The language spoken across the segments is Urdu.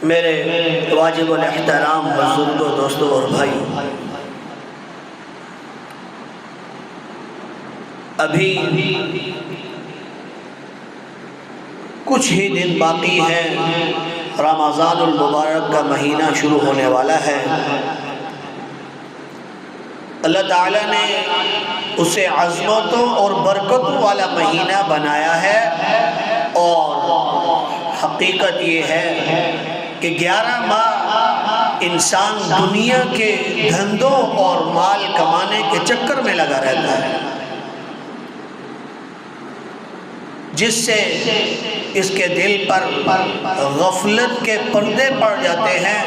میرے واجب الاحترام بزرگوں، دوستوں اور بھائیوں، ابھی کچھ ہی دن باقی ہیں، رمضان المبارک کا مہینہ شروع ہونے والا ہے۔ اللہ تعالیٰ نے اسے عظمتوں اور برکتوں والا مہینہ بنایا ہے، اور حقیقت یہ ہے کہ 11 ماہ انسان دنیا کے دھندوں اور مال کمانے کے چکر میں لگا رہتا ہے، جس سے اس کے دل پر غفلت کے پردے پڑ جاتے ہیں۔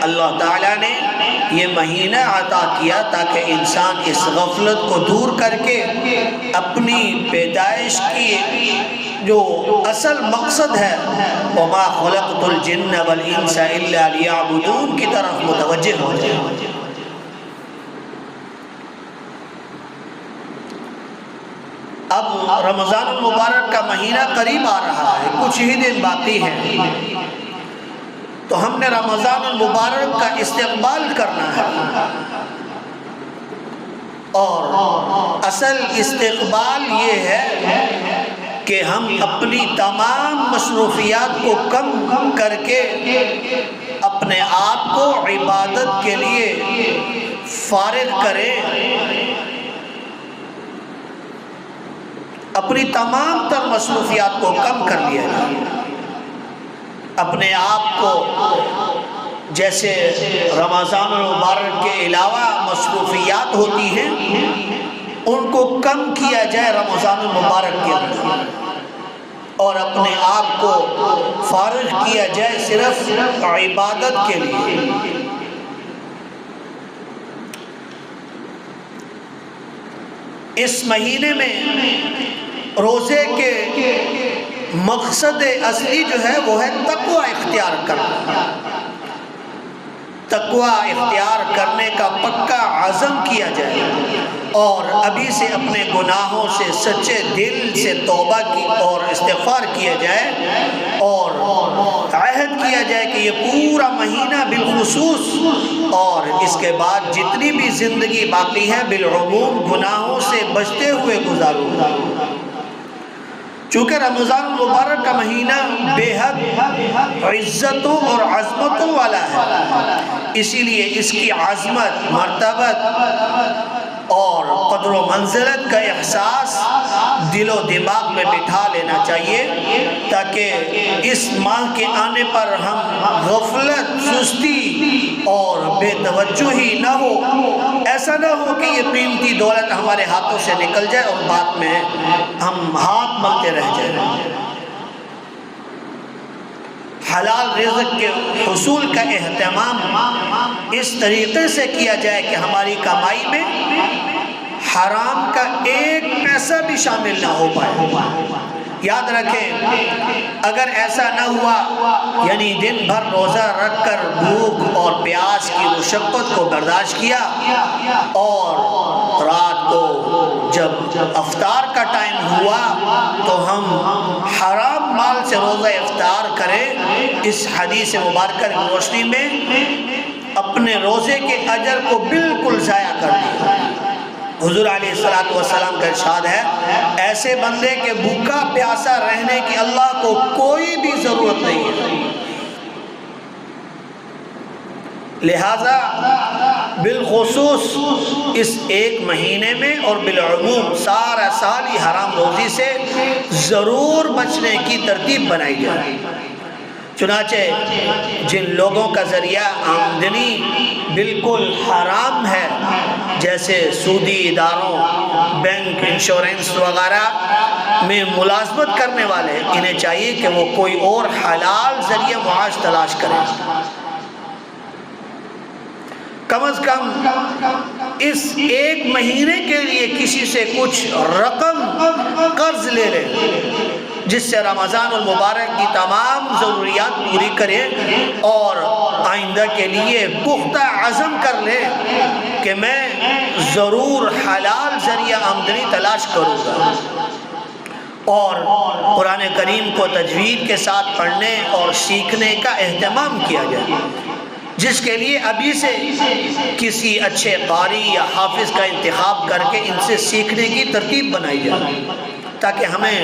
اللہ تعالیٰ نے یہ مہینہ عطا کیا تاکہ انسان اس غفلت کو دور کر کے اپنی پیدائش کی جو اصل مقصد ہے وَمَا خَلَقْتُ الْجِنَّ وَالْإِنسَ إِلَّا لِيَعْبُدُونَ کی طرف متوجہ ہو جائے۔ اب رمضان المبارک کا مہینہ قریب آ رہا ہے، کچھ ہی دن باقی ہیں، تو ہم نے رمضان المبارک کا استقبال کرنا ہے، اور اصل استقبال یہ ہے کہ ہم اپنی تمام مصروفیات کو کم کر کے اپنے آپ کو عبادت کے لیے فارغ کریں، اپنی تمام تر مصروفیات کو کم کر لیا جائے، اپنے آپ کو جیسے رمضان المبارک کے علاوہ مصروفیات ہوتی ہیں ان کو کم کیا جائے رمضان المبارک کے اندر، اور اپنے آپ کو فارغ کیا جائے صرف عبادت کے لیے۔ اس مہینے میں روزے کے مقصد اصلی جو ہے وہ ہے تقوی اختیار کرنا، تقوی اختیار کرنے کا پکا عزم کیا جائے، اور ابھی سے اپنے گناہوں سے سچے دل سے توبہ کی اور استغفار کیا جائے، اور عہد کیا جائے کہ یہ پورا مہینہ بالخصوص اور اس کے بعد جتنی بھی زندگی باقی ہے بالعموم گناہوں سے بچتے ہوئے گزاروں گا۔ چونکہ رمضان المبارک کا مہینہ بے حد عزتوں اور عظمتوں والا ہے، اسی لیے اس کی عظمت، مرتبت اور قدر و منزلت کا احساس دل و دماغ میں بٹھا لینا چاہیے، تاکہ اس ماہ کے آنے پر ہم غفلت، سستی اور بے توجہی نہ ہو، ایسا نہ ہو کہ یہ قیمتی دولت ہمارے ہاتھوں سے نکل جائے اور بعد میں ہم ہاتھ ملتے رہ جائیں۔ حلال رزق کے حصول کا اہتمام اس طریقے سے کیا جائے کہ ہماری کمائی میں حرام کا ایک پیسہ بھی شامل نہ ہو پائے۔ یاد رکھیں، اگر ایسا نہ ہوا، یعنی دن بھر روزہ رکھ کر بھوک اور پیاس کی مشقت کو برداشت کیا، اور رات کو جب افطار کا ٹائم ہوا تو ہم حرام مال سے روزہ افطار کریں، اس حدیث مبارکہ کی روشنی میں اپنے روزے کے اجر کو بالکل ضائع کر دیا۔ حضور علیہ السلام کا ارشاد ہے، ایسے بندے کے بھوکا پیاسا رہنے کی اللہ کو کوئی بھی ضرورت نہیں ہے، لہذا بالخصوص اس ایک مہینے میں اور بالعموم سارا سال ہی حرام روزی سے ضرور بچنے کی ترتیب بنائی جائے۔ چنانچہ جن لوگوں کا ذریعہ آمدنی بالکل حرام ہے، جیسے سودی اداروں، بینک، انشورنس وغیرہ میں ملازمت کرنے والے، انہیں چاہیے کہ وہ کوئی اور حلال ذریعہ معاش تلاش کریں، کم از کم اس ایک مہینے کے لیے کسی سے کچھ رقم قرض لے لیں، جس سے رمضان المبارک کی تمام ضروریات پوری کرے، اور آئندہ کے لیے پختہ عزم کر لے کہ میں ضرور حلال ذریعہ آمدنی تلاش کروں گا۔ اور قرآن کریم کو تجوید کے ساتھ پڑھنے اور سیکھنے کا اہتمام کیا جائے، جس کے لیے ابھی سے کسی اچھے قاری یا حافظ کا انتخاب کر کے ان سے سیکھنے کی ترتیب بنائی جائے، تاکہ ہمیں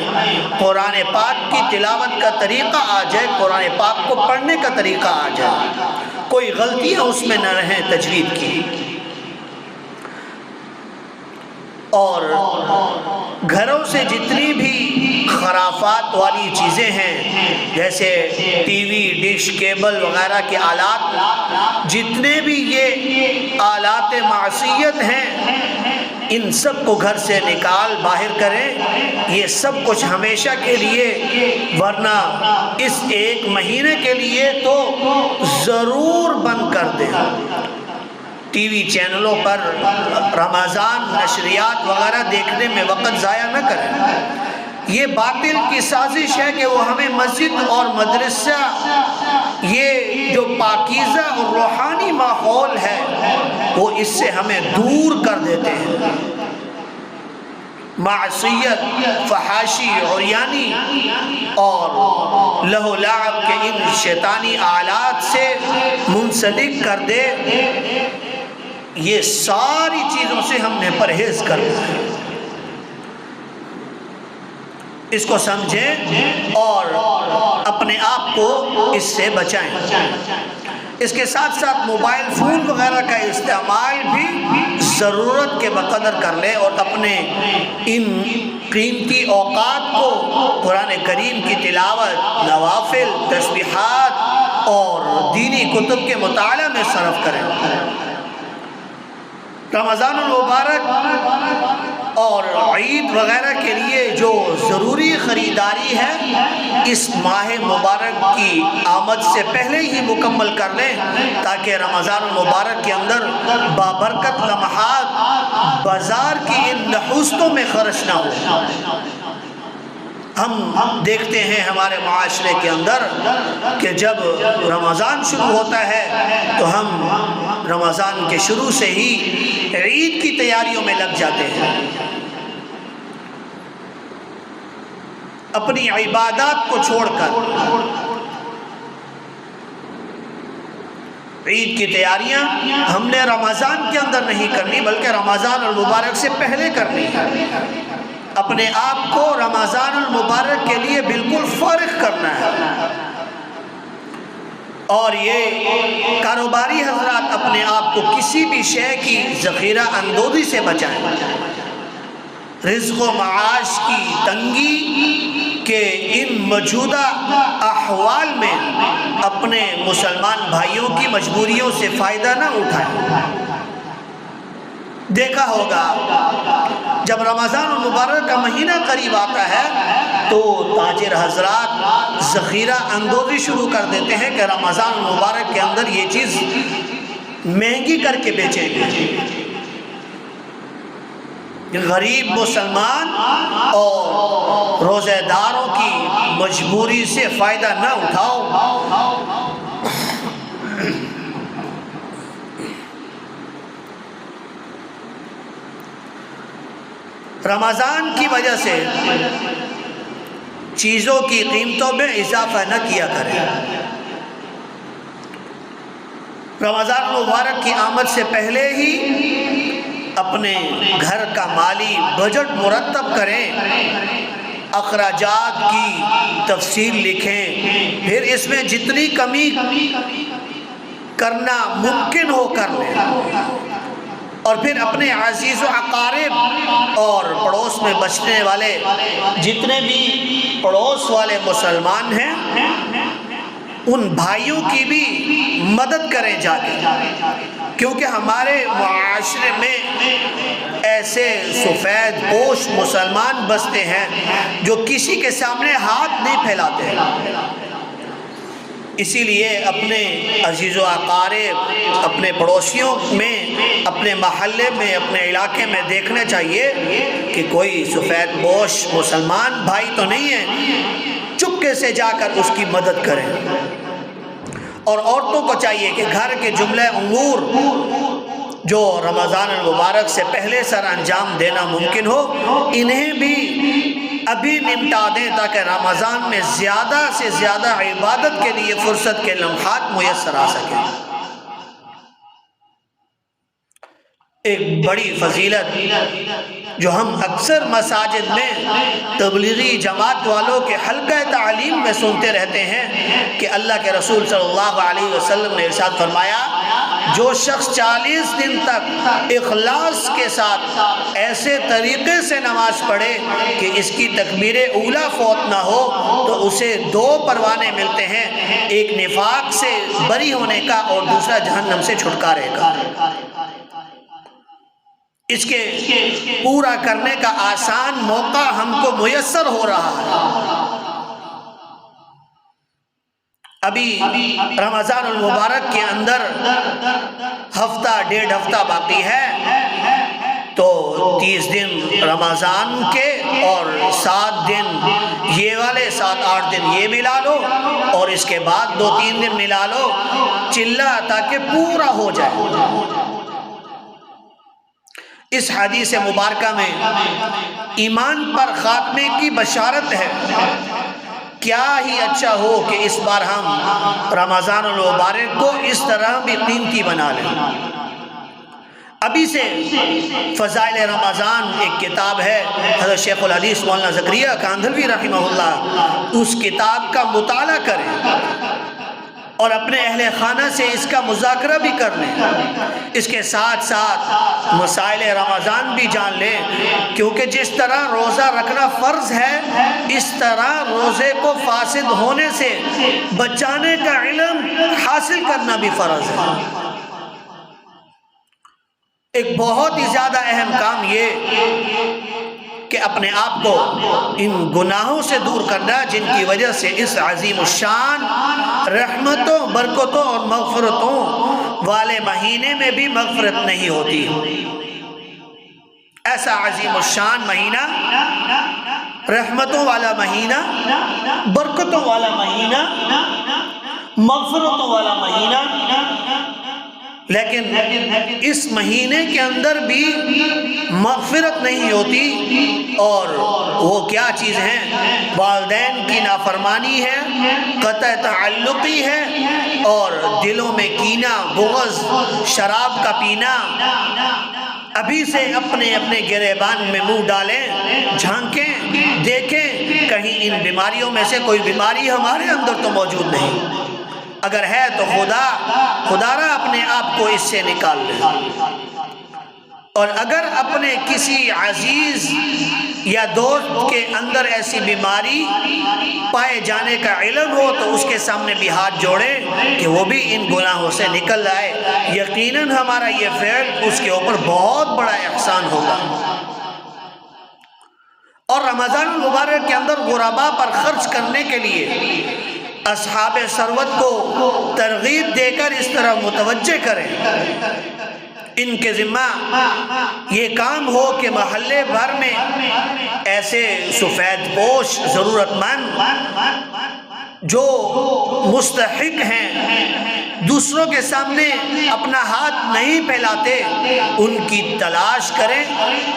قرآن پاک کی تلاوت کا طریقہ آ جائے، قرآن پاک کو پڑھنے کا طریقہ آ جائے، کوئی غلطیاں اس میں نہ رہیں تجوید کی۔ اور گھروں سے جتنی بھی خرافات والی چیزیں ہیں، جیسے ٹی وی، ڈش، کیبل وغیرہ کے آلات، جتنے بھی یہ آلات معصیت ہیں، ان سب کو گھر سے نکال باہر کریں، یہ سب کچھ ہمیشہ کے لیے، ورنہ اس ایک مہینے کے لیے تو ضرور بند کر دیں۔ ٹی وی چینلوں پر رمضان نشریات وغیرہ دیکھنے میں وقت ضائع نہ کریں، یہ باطل کی سازش ہے کہ وہ ہمیں مسجد اور مدرسہ، یہ جو پاکیزہ اور روحانی ماحول ہے، وہ اس سے ہمیں دور کر دیتے ہیں۔ معصیت، فحاشی، عریانی اور لہو و لعب کے ان شیطانی آلات سے منسلک کر دے، یہ ساری چیزوں سے ہم نے پرہیز کرنا ہے۔ اس کو سمجھیں اور اپنے آپ کو اس سے بچائیں۔ اس کے ساتھ ساتھ موبائل فون وغیرہ کا استعمال بھی ضرورت کے بقدر کر لیں، اور اپنے ان قیمتی اوقات کو قرآن کریم کی تلاوت، نوافل، تسبیحات اور دینی کتب کے مطالعہ میں صرف کریں۔ رمضان المبارک اور عید وغیرہ کے لیے جو ضروری خریداری ہے، اس ماہ مبارک کی آمد سے پہلے ہی مکمل کر لیں، تاکہ رمضان المبارک کے اندر بابرکت لمحات بازار کی ان نحوستوں میں خرچ نہ ہو۔ ہم دیکھتے ہیں ہمارے معاشرے کے اندر کہ جب رمضان شروع ہوتا ہے تو ہم رمضان کے شروع سے ہی عید کی تیاریوں میں لگ جاتے ہیں، اپنی عبادات کو چھوڑ کر۔ عید کی تیاریاں ہم نے رمضان کے اندر نہیں کرنی، بلکہ رمضان المبارک سے پہلے کرنی ہے۔ اپنے آپ کو رمضان المبارک کے لیے بالکل فارغ کرنا ہے۔ اور یہ کاروباری حضرات اپنے آپ کو کسی بھی شے کی ذخیرہ اندوزی سے بچائیں۔ رزق و معاش کی تنگی کے ان موجودہ احوال میں اپنے مسلمان بھائیوں کی مجبوریوں سے فائدہ نہ اٹھائیں۔ دیکھا ہوگا جب رمضان المبارک کا مہینہ قریب آتا ہے تو تاجر حضرات ذخیرہ اندوزی شروع کر دیتے ہیں کہ رمضان المبارک کے اندر یہ چیز مہنگی کر کے بیچیں گے۔ غریب مسلمان اور روزہ داروں کی مجبوری سے فائدہ نہ اٹھاؤ۔ رمضان کی وجہ سے چیزوں کی قیمتوں میں اضافہ نہ کیا کریں۔ رمضان المبارک کی آمد سے پہلے ہی اپنے گھر کا مالی بجٹ مرتب کریں، اخراجات کی تفصیل لکھیں، پھر اس میں جتنی کمی کرنا ممکن ہو کر لیں، اور پھر اپنے عزیز و اقارب اور پڑوس میں بسنے والے جتنے بھی پڑوس والے مسلمان ہیں ان بھائیوں کی بھی مدد کریں جا کے، کیونکہ ہمارے معاشرے میں ایسے سفید پوش مسلمان بستے ہیں جو کسی کے سامنے ہاتھ نہیں پھیلاتے ہیں۔ اسی لیے اپنے عزیز و اقارب، اپنے پڑوسیوں میں، اپنے محلے میں، اپنے علاقے میں دیکھنا چاہیے کہ کوئی سفید پوش مسلمان بھائی تو نہیں ہے، چپکے سے جا کر اس کی مدد کریں۔ اور عورتوں کو چاہیے کہ گھر کے جملہ امور جو رمضان المبارک سے پہلے سر انجام دینا ممکن ہو، انہیں بھی ابھی نمٹا دیں تاکہ رمضان میں زیادہ سے زیادہ عبادت کے لیے فرصت کے لمحات میسر آ سکیں۔ ایک بڑی فضیلت جو ہم اکثر مساجد میں تبلیغی جماعت والوں کے حلقہ تعلیم میں سنتے رہتے ہیں کہ اللہ کے رسول صلی اللہ علیہ وسلم نے ارشاد فرمایا، جو شخص 40 دن تک اخلاص کے ساتھ ایسے طریقے سے نماز پڑھے کہ اس کی تکبیر اولیٰ فوت نہ ہو تو اسے 2 پروانے ملتے ہیں، ایک نفاق سے بری ہونے کا اور دوسرا جہنم سے چھٹکارے کا۔ اس کے پورا کرنے کا آسان موقع ہم کو میسر ہو رہا ہے۔ ابھی رمضان المبارک کے اندر ہفتہ 1.5 ہفتہ باقی ہے، تو 30 دن رمضان کے اور 7 دن یہ والے 7-8 دن یہ ملا لو، اور اس کے بعد 2-3 دن ملا لو چلا، تاکہ پورا ہو جائے۔ اس حدیث مبارکہ میں ایمان پر خاتمے کی بشارت ہے۔ کیا ہی اچھا ہو کہ اس بار ہم رمضان المبارک کو اس طرح بھی قیمتی بنا لیں۔ ابھی سے فضائل رمضان ایک کتاب ہے، حضرت شیخ الحدیث مولانا زکریا کاندھلوی رحمہ اللہ، اس کتاب کا مطالعہ کریں اور اپنے اہل خانہ سے اس کا مذاکرہ بھی کر لیں۔ اس کے ساتھ ساتھ مسائل رمضان بھی جان لیں، کیونکہ جس طرح روزہ رکھنا فرض ہے، اس طرح روزے کو فاسد ہونے سے بچانے کا علم حاصل کرنا بھی فرض ہے۔ ایک بہت ہی زیادہ اہم کام یہ کہ اپنے آپ کو ان گناہوں سے دور کرنا جن کی وجہ سے اس عظیم الشان رحمتوں، برکتوں اور مغفرتوں والے مہینے میں بھی مغفرت نہیں ہوتی۔ ایسا عظیم الشان مہینہ، رحمتوں والا مہینہ، برکتوں والا مہینہ، مغفرتوں والا مہینہ، لیکن اس مہینے کے اندر بھی مغفرت نہیں ہوتی، اور وہ کیا چیز ہیں؟ والدین کی نافرمانی ہے، قطع تعلقی ہے، اور دلوں میں کینہ، بغض، شراب کا پینا۔ ابھی سے اپنے اپنے گریبان میں منہ ڈالیں، جھانکیں، دیکھیں کہیں ان بیماریوں میں سے کوئی بیماری ہمارے اندر تو موجود نہیں، اگر ہے تو خدا را اپنے آپ کو اس سے نکال لیں، اور اگر اپنے کسی عزیز یا دوست کے اندر ایسی بیماری پائے جانے کا علم ہو تو اس کے سامنے بھی ہاتھ جوڑیں کہ وہ بھی ان گناہوں سے نکل آئے۔ یقیناً ہمارا یہ فعل اس کے اوپر بہت بڑا احسان ہوگا۔ اور رمضان المبارک کے اندر غرباء پر خرچ کرنے کے لیے اصحاب ثروت کو ترغیب دے کر اس طرح متوجہ کریں، ان کے ذمہ یہ کام ہو کہ محلے بھر میں ایسے سفید پوش ضرورت مند جو مستحق ہیں، دوسروں کے سامنے اپنا ہاتھ نہیں پھیلاتے، ان کی تلاش کریں،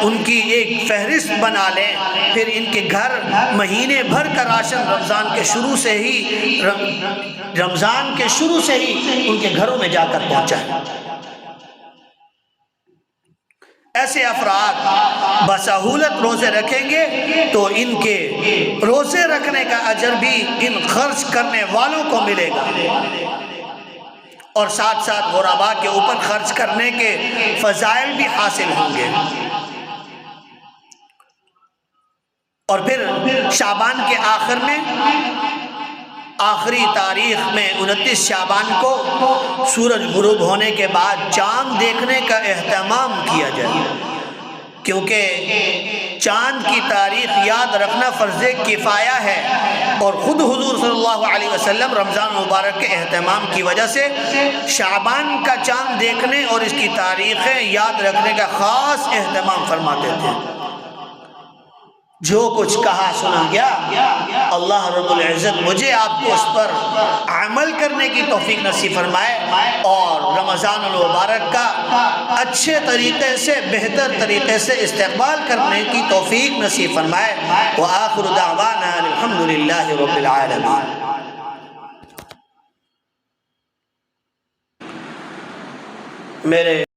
ان کی ایک فہرست بنا لیں، پھر ان کے گھر مہینے بھر کا راشن رمضان کے شروع سے ہی ان کے گھروں میں جا کر پہنچائیں۔ ایسے افراد بسہولت روزے رکھیں گے تو ان کے روزے رکھنے کا اجر بھی ان خرچ کرنے والوں کو ملے گا، اور ساتھ ساتھ غرباء کے اوپر خرچ کرنے کے فضائل بھی حاصل ہوں گے۔ اور پھر شعبان کے آخر میں، آخری تاریخ میں 29 شعبان کو سورج غروب ہونے کے بعد چاند دیکھنے کا اہتمام کیا جائے، کیونکہ چاند کی تاریخ یاد رکھنا فرض کفایہ ہے، اور خود حضور صلی اللہ علیہ وسلم رمضان مبارک کے اہتمام کی وجہ سے شعبان کا چاند دیکھنے اور اس کی تاریخیں یاد رکھنے کا خاص اہتمام فرماتے تھے۔ جو کچھ کہا سنا گیا، اللہ رب العزت مجھے آپ کو اس پر عمل کرنے کرنے کی توفیق نصیب فرمائے اور رمضان المبارک کا اچھے طریقے سے بہتر طریقے سے استقبال کرنے کی توفیق نصیب فرمائے۔ وآخر دعوانا الحمدللہ رب العالمین۔ میرے